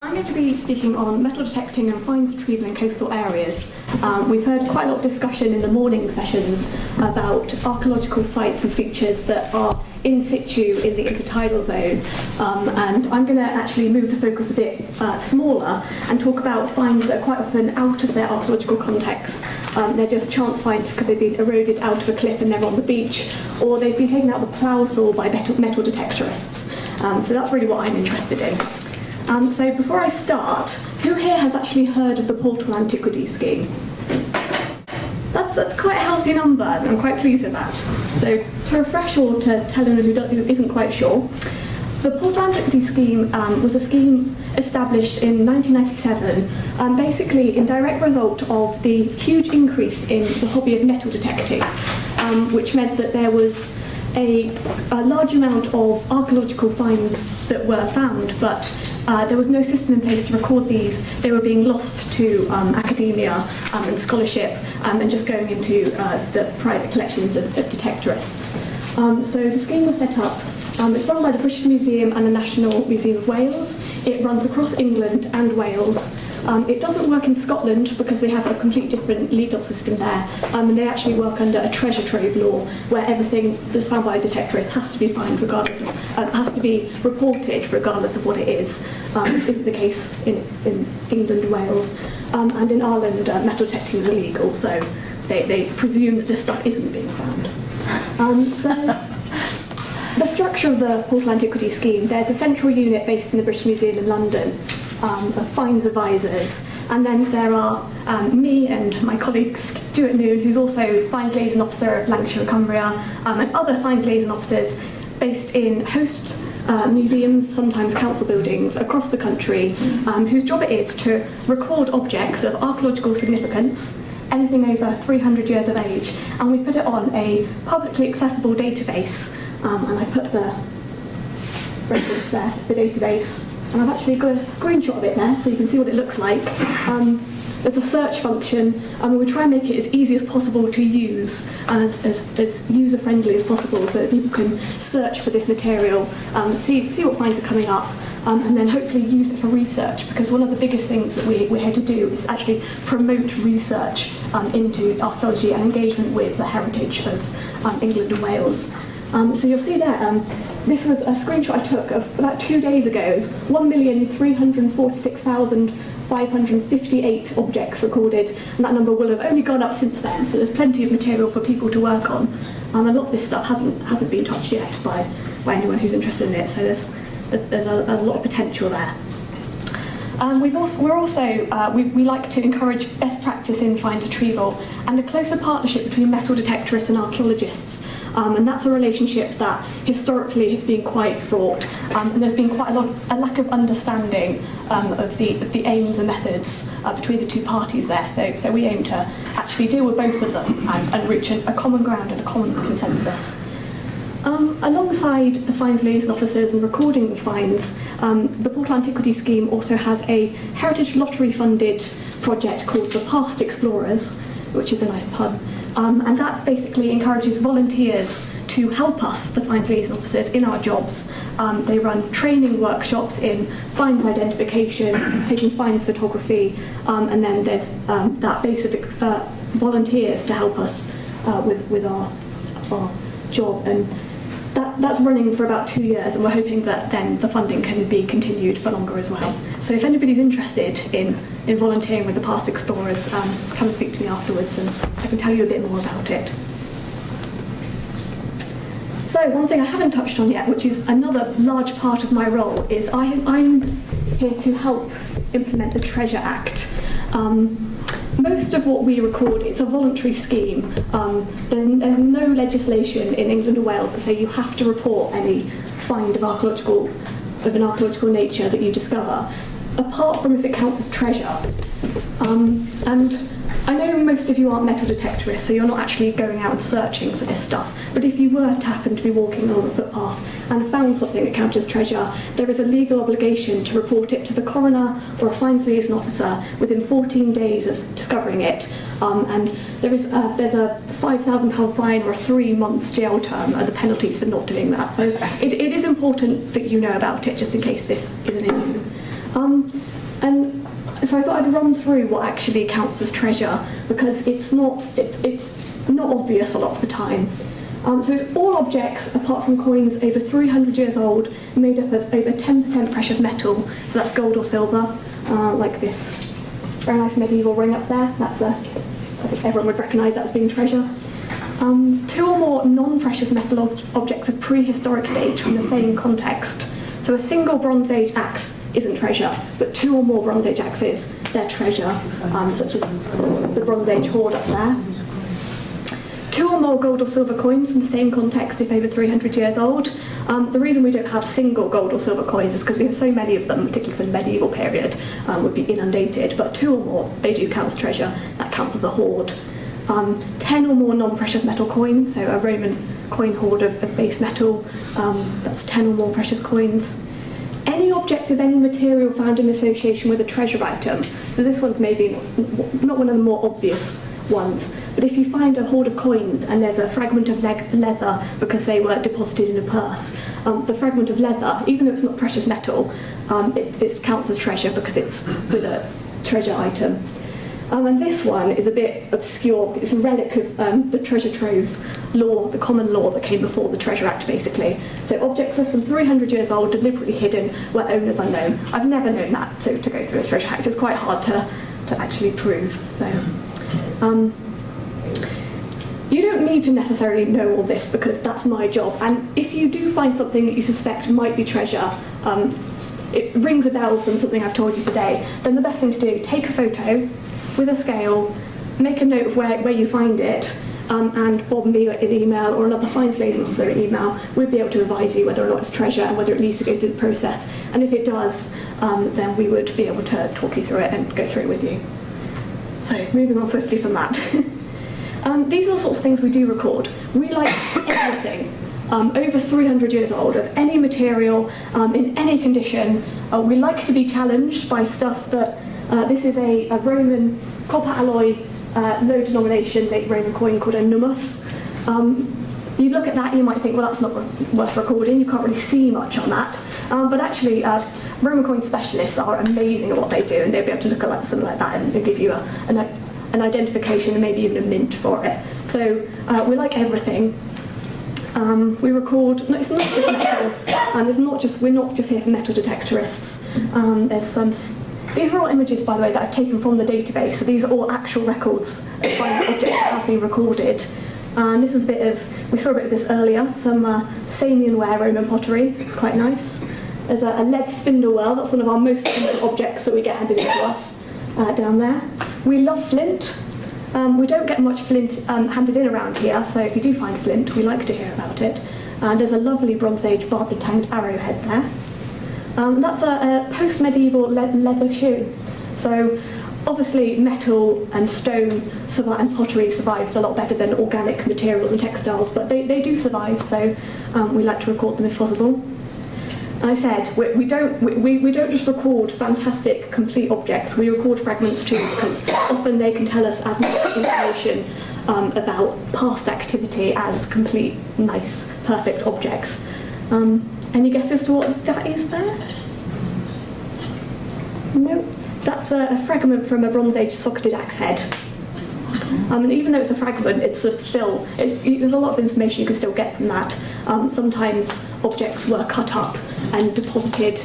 I'm going to be speaking on metal detecting and finds retrieval in coastal areas. We've heard quite a lot of discussion in the morning sessions about archaeological sites and features that are in situ in the intertidal zone, and I'm going to actually move the focus a bit smaller and talk about finds that are quite often out of their archaeological context. They're just chance finds because they've been eroded out of a cliff and they're on the beach, or they've been taken out of the plough saw by metal detectorists. So that's really what I'm interested in. So before I start, who here has actually heard of the Portal Antiquities Scheme? That's quite a healthy number, and I'm quite pleased with that. So to refresh or to tell anyone who isn't quite sure, the Portal Antiquities Scheme was a scheme established in 1997, basically in direct result of the huge increase in the hobby of metal detecting, which meant that there was a large amount of archaeological finds that were found, but there was no system in place to record these. They were being lost to academia and scholarship and just going into the private collections of detectorists. So the scheme was set up. It's run by the British Museum and the National Museum of Wales. It runs across England and Wales. It doesn't work in Scotland because they have a completely different legal system there, and they actually work under a treasure trove law where everything that's found by a detectorist has to be found regardless of, has to be reported regardless of what it is, which isn't the case in England and Wales. And in Ireland, metal detecting is illegal, so they presume that this stuff isn't being found. So the structure of the Portal Antiquities Scheme, there's a central unit based in the British Museum in London of finds advisors, and then there are me and my colleague Stuart Noon, who's also finds liaison officer of Lancashire and Cumbria, and other finds liaison officers based in host museums, sometimes council buildings across the country, whose job it is to record objects of archaeological significance, anything over 300 years of age, and we put it on a publicly accessible database, and I put the reference there to the database, and I've actually got a screenshot of it there so you can see what it looks like. There's a search function, and we try and make it as easy as possible to use and as user-friendly as possible so that people can search for this material, see what finds are coming up, and then hopefully use it for research, because one of the biggest things that we're here to do is actually promote research into archaeology and engagement with the heritage of England and Wales. So you'll see there, this was a screenshot I took of about 2 days ago. It was 1,346,558 objects recorded, and that number will have only gone up since then, so there's plenty of material for people to work on. A lot of this stuff hasn't been touched yet by anyone who's interested in it, so there's a lot of potential there. We like to encourage best practice in finds retrieval and a closer partnership between metal detectorists and archaeologists. And that's a relationship that historically has been quite fraught, and there's been quite a lack of understanding of the aims and methods between the two parties there. So we aim to actually deal with both of them and reach a common ground and a common consensus. Alongside the finds liaison officers and recording of finds, the Portal Antiquities Scheme also has a heritage lottery funded project called the Past Explorers, which is a nice pun, and that basically encourages volunteers to help us, the finds liaison officers, in our jobs. They run training workshops in finds identification, taking finds photography, and then there's that base of volunteers to help us with our job, and that's running for about 2 years, and we're hoping that then the funding can be continued for longer as well. So if anybody's interested in volunteering with the Past Explorers, come and speak to me afterwards and I can tell you a bit more about it. So one thing I haven't touched on yet, which is another large part of my role, is I'm here to help implement the Treasure Act. Most of what we record, it's a voluntary scheme. There's no legislation in England or Wales that say you have to report any find of an archaeological nature that you discover, apart from if it counts as treasure. And I know most of you aren't metal detectorists, so you're not actually going out and searching for this stuff, but if you were to happen to be walking along a footpath and found something that counts as treasure, there is a legal obligation to report it to the coroner or a finds liaison officer within 14 days of discovering it, and there's a £5,000 fine or a 3-month jail term are the penalties for not doing that. So it is important that you know about it, just in case this is an issue. And so I thought I'd run through what actually counts as treasure, because it's not obvious a lot of the time. So it's all objects, apart from coins, over 300 years old, made up of over 10% precious metal. So that's gold or silver, like this very nice medieval ring up there. That's I think everyone would recognise that as being treasure. 2 or more non-precious metal objects of prehistoric date from the same context. So a single Bronze Age axe isn't treasure, but 2 or more Bronze Age axes, they're treasure, such as the Bronze Age hoard up there. 2 or more gold or silver coins from the same context if over 300 years old. The reason we don't have single gold or silver coins is because we have so many of them, particularly for the medieval period, would be inundated. But 2 or more, they do count as treasure. That counts as a hoard. 10 or more non-precious metal coins, so a Roman coin hoard of base metal, that's 10 or more precious coins. Any object of any material found in association with a treasure item. So this one's maybe not one of the more obvious ones, but if you find a hoard of coins and there's a fragment of leather because they were deposited in a purse, the fragment of leather, even though it's not precious metal, it counts as treasure because it's with a treasure item. And this one is a bit obscure. It's a relic of the treasure trove law, the common law that came before the Treasure Act, basically. So objects less than 300 years old, deliberately hidden, where owners unknown. I've never known that to go through a Treasure Act. It's quite hard to actually prove. So, you don't need to necessarily know all this because that's my job. And if you do find something that you suspect might be treasure, it rings a bell from something I've told you today, then the best thing to do, take a photo with a scale, make a note of where you find it, and bob me an email or another fines liaison officer an email. We'll be able to advise you whether or not it's treasure and whether it needs to go through the process. And if it does, then we would be able to talk you through it and go through it with you. So, moving on swiftly from that. These are the sorts of things we do record. We like everything. Over 300 years old, of any material, in any condition. We like to be challenged by stuff that this is a Roman copper alloy, low denomination Roman coin called a nummus. You look at that, you might think, well, that's not worth recording. You can't really see much on that. But actually, Roman coin specialists are amazing at what they do, and they'll be able to look at something like that and give you an identification and maybe even a mint for it. So we like everything. We record. No, it's not just metal. We're not just here for metal detectorists. There's some. These are all images, by the way, that I've taken from the database. So these are all actual records of finding objects that have been recorded. And this is we saw a bit of this earlier. Some Samian-ware Roman pottery. It's quite nice. There's a lead spindle well. That's one of our most common objects that we get handed into us down there. We love flint. We don't get much flint handed in around here, so if you do find flint, we like to hear about it. There's a lovely Bronze Age barbed and tanged arrowhead there. That's a post-medieval leather shoe. So obviously metal and stone and pottery survives a lot better than organic materials and textiles, but they do survive, so we like to record them if possible. I said, we don't just record fantastic, complete objects, we record fragments too, because often they can tell us as much information about past activity as complete, nice, perfect objects. Any guesses to what that is there? No? That's a fragment from a Bronze Age socketed axe head. And even though it's a fragment, it's still, there's a lot of information you can still get from that. Sometimes objects were cut up and deposited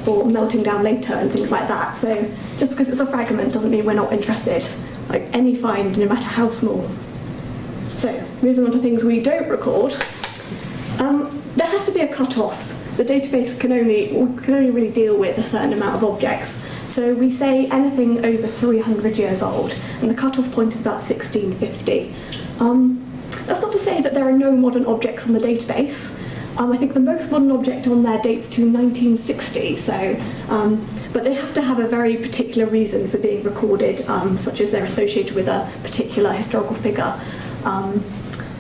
for melting down later and things like that. So just because it's a fragment doesn't mean we're not interested. Like any find, no matter how small. So moving on to things we don't record. There has to be a cut-off. The database can only really deal with a certain amount of objects. So we say anything over 300 years old, and the cut-off point is about 1650. That's not to say that there are no modern objects on the database. I think the most modern object on there dates to 1960, but they have to have a very particular reason for being recorded, such as they're associated with a particular historical figure.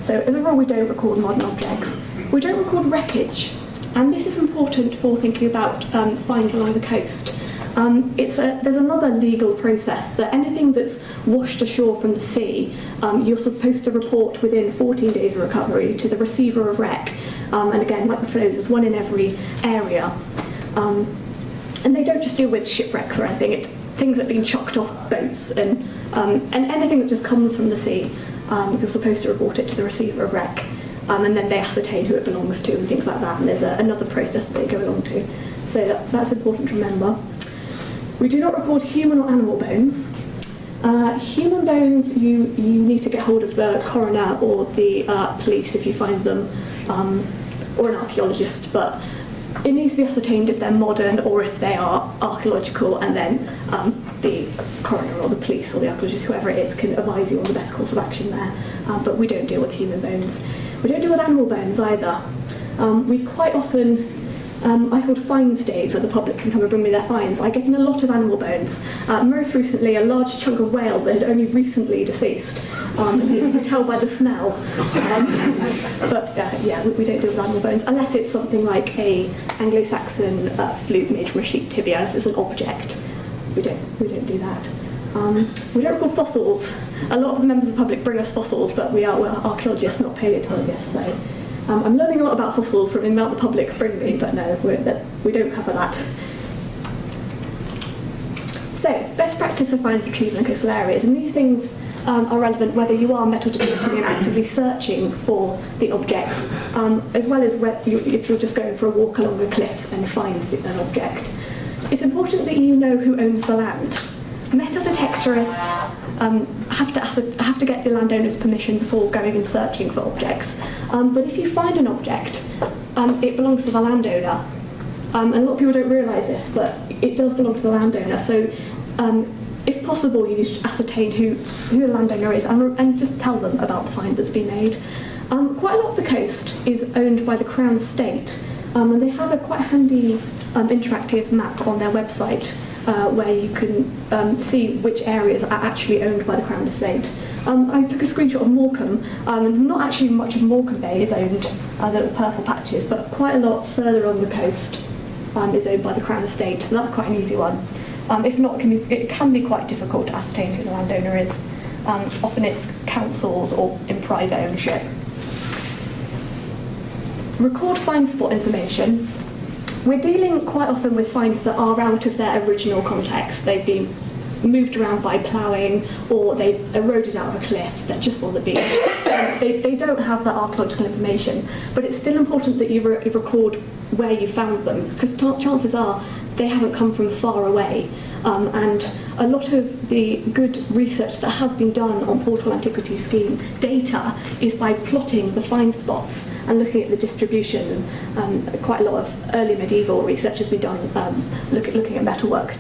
So as a rule, we don't record modern objects. We don't record wreckage, and this is important for thinking about finds along the coast. There's another legal process that anything that's washed ashore from the sea, you're supposed to report within 14 days of recovery to the receiver of wreck. And again, like the flows, there's one in every area. And they don't just deal with shipwrecks or anything, it's things that have been chucked off boats and anything that just comes from the sea. You're supposed to report it to the receiver of wreck, and then they ascertain who it belongs to and things like that, and there's another process that they go along to. So that's important to remember. We do not record human or animal bones. Human bones, you need to get hold of the coroner or the police if you find them, or an archaeologist, but it needs to be ascertained if they're modern or if they are archaeological, and then the coroner or the police or the archaeologist, whoever it is, can advise you on the best course of action there. But we don't deal with human bones. We don't deal with animal bones either. We quite often, I hold finds days where the public can come and bring me their finds. I get in a lot of animal bones. Most recently, a large chunk of whale that had only recently deceased. As you can tell by the smell. But yeah, we don't deal with animal bones unless it's something like a Anglo-Saxon flute made from a sheep tibia. This is an object. We don't do that. We don't record fossils. A lot of the members of the public bring us fossils, but we're archaeologists, not paleontologists. So I'm learning a lot about fossils from the amount the public bring me, but no, we don't cover that. So, best practice for finds retrieval in coastal areas, and these things are relevant whether you are metal detecting and actively searching for the objects, as well as if you're just going for a walk along a cliff and find an object. It's important that you know who owns the land. Metal detectorists have to get the landowner's permission before going and searching for objects. But if you find an object, it belongs to the landowner. And a lot of people don't realise this, but it does belong to the landowner. So if possible, you need to ascertain who the landowner is and just tell them about the find that's been made. Quite a lot of the coast is owned by the Crown Estate, and they have a quite handy interactive map on their website where you can see which areas are actually owned by the Crown Estate. I took a screenshot of Morecambe, and not actually much of Morecambe Bay is owned, the little purple patches, but quite a lot further on the coast is owned by the Crown Estate, so that's quite an easy one. If not, it can be quite difficult to ascertain who the landowner is. Often it's councils or in private ownership. Record find spot information. We're dealing quite often with finds that are out of their original context. They've been moved around by ploughing, or they've eroded out of a cliff, they're just on the beach. They don't have that archaeological information, but it's still important that you record where you found them, because chances are they haven't come from far away. And a lot of the good research that has been done on Portal Antiquity Scheme data is by plotting the find spots and looking at the distribution. Quite a lot of early medieval research has been done looking at metalwork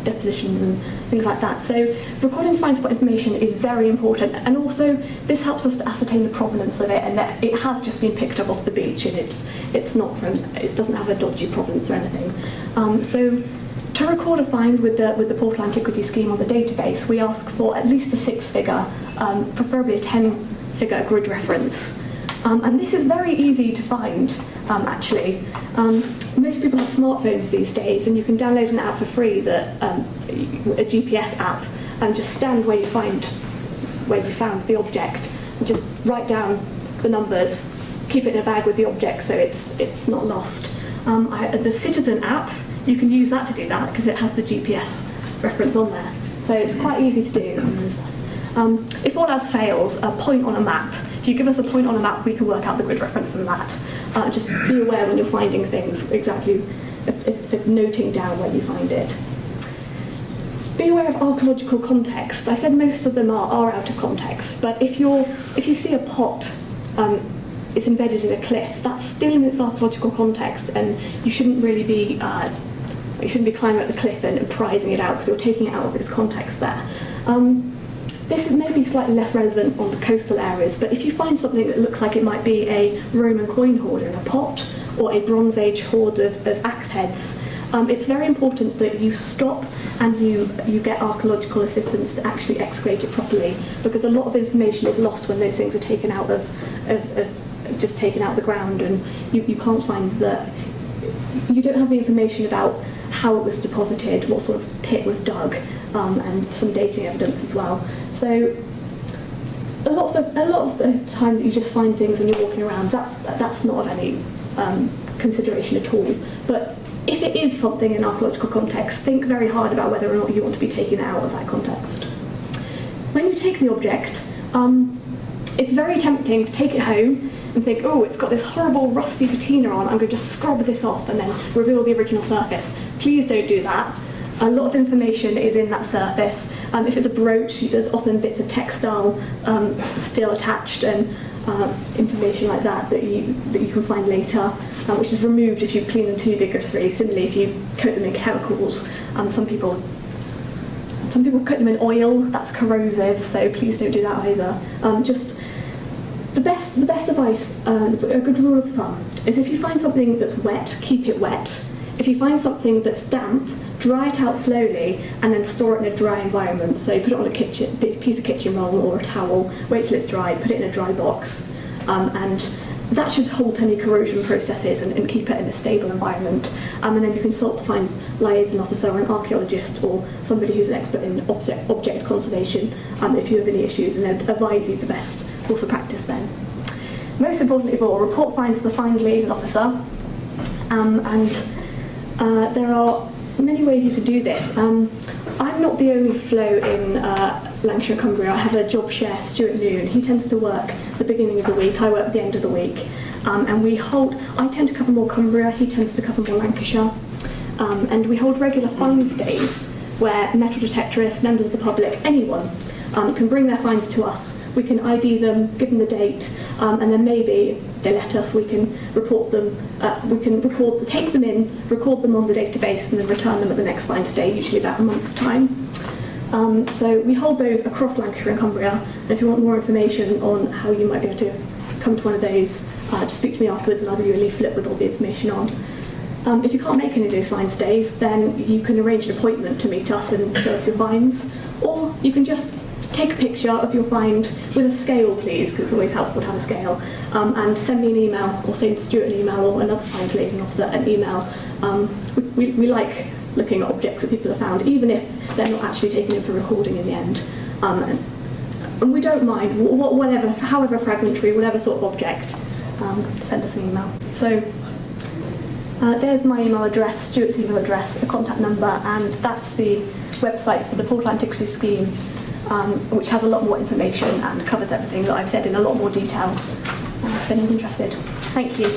depositions and things like that. So recording find spot information is very important, and also this helps us to ascertain the provenance of it, and that it has just been picked up off the beach and it doesn't have a dodgy provenance or anything. So to record a find with the Portal Antiquity Scheme on the database, we ask for at least a 6-figure, preferably a 10-figure grid reference. And this is very easy to find, actually. Most people have smartphones these days, and you can download an app for free, a GPS app, and just stand where you found the object, and just write down the numbers, keep it in a bag with the object so it's not lost. The Citizen app, you can use that to do that because it has the GPS reference on there. So it's quite easy to do. If all else fails, a point on a map. If you give us a point on a map, we can work out the grid reference from that. Just be aware when you're finding things, exactly noting down when you find it. Be aware of archaeological context. I said most of them are out of context, but if you see a pot, it's embedded in a cliff, that's still in its archaeological context, and you shouldn't really be climbing up the cliff and prizing it out because you're taking it out of its context there. This is maybe slightly less relevant on the coastal areas, but if you find something that looks like it might be a Roman coin hoarder in a pot, or a Bronze Age hoard of axe heads, it's very important that you stop and you get archaeological assistance to actually excavate it properly, because a lot of information is lost when those things are taken out of the ground, and you can't find you don't have the information about how it was deposited, what sort of pit was dug, and some dating evidence as well. So a lot of the time that you just find things when you're walking around, that's not of any consideration at all. But if it is something in archaeological context, think very hard about whether or not you want to be taken out of that context. When you take the object, it's very tempting to take it home and think, oh, it's got this horrible rusty patina on, I'm going to just scrub this off and then reveal the original surface. Please don't do that. A lot of information is in that surface. If it's a brooch, there's often bits of textile still attached and information like that that you can find later, which is removed if you clean them too vigorously. Similarly, if you coat them in chemicals, some people coat them in oil. That's corrosive, so please don't do that either. Just the best advice, a good rule of thumb, is if you find something that's wet, keep it wet. If you find something that's damp, dry it out slowly and then store it in a dry environment. So put it on a piece of kitchen roll or a towel, wait till it's dry, put it in a dry box, and that should halt any corrosion processes and keep it in a stable environment. And then you can consult the finds liaison officer or an archaeologist or somebody who's an expert in object conservation if you have any issues, and they'll advise you the best course of practice then. Most importantly of all, report finds to the finds liaison officer, there are many ways you could do this. I'm not the only flow in Lancashire and Cumbria. I have a job share, Stuart Noon. He tends to work the beginning of the week, I work the end of the week. I tend to cover more Cumbria, he tends to cover more Lancashire. And we hold regular finds days where metal detectorists, members of the public, anyone can bring their finds to us. We can ID them, give them the date, and then maybe if they let us, we can report them. We can take them in, record them on the database, and then return them at the next finds day, usually about a month's time. So we hold those across Lancashire and Cumbria. And if you want more information on how you might be able to come to one of those, just speak to me afterwards, and I'll give you a leaflet with all the information on. If you can't make any of those finds days, then you can arrange an appointment to meet us and show us your finds, or you can just take a picture of your find with a scale, please, because it's always helpful to have a scale, and send me an email, or send Stuart an email, or another finds liaison officer an email. We like looking at objects that people have found, even if they're not actually taken in for recording in the end. And we don't mind, whatever, however fragmentary, whatever sort of object, send us an email. So there's my email address, Stuart's email address, a contact number, and that's the website for the Portal Antiquities Scheme, which has a lot more information and covers everything that I've said in a lot more detail, if anyone's interested. Thank you.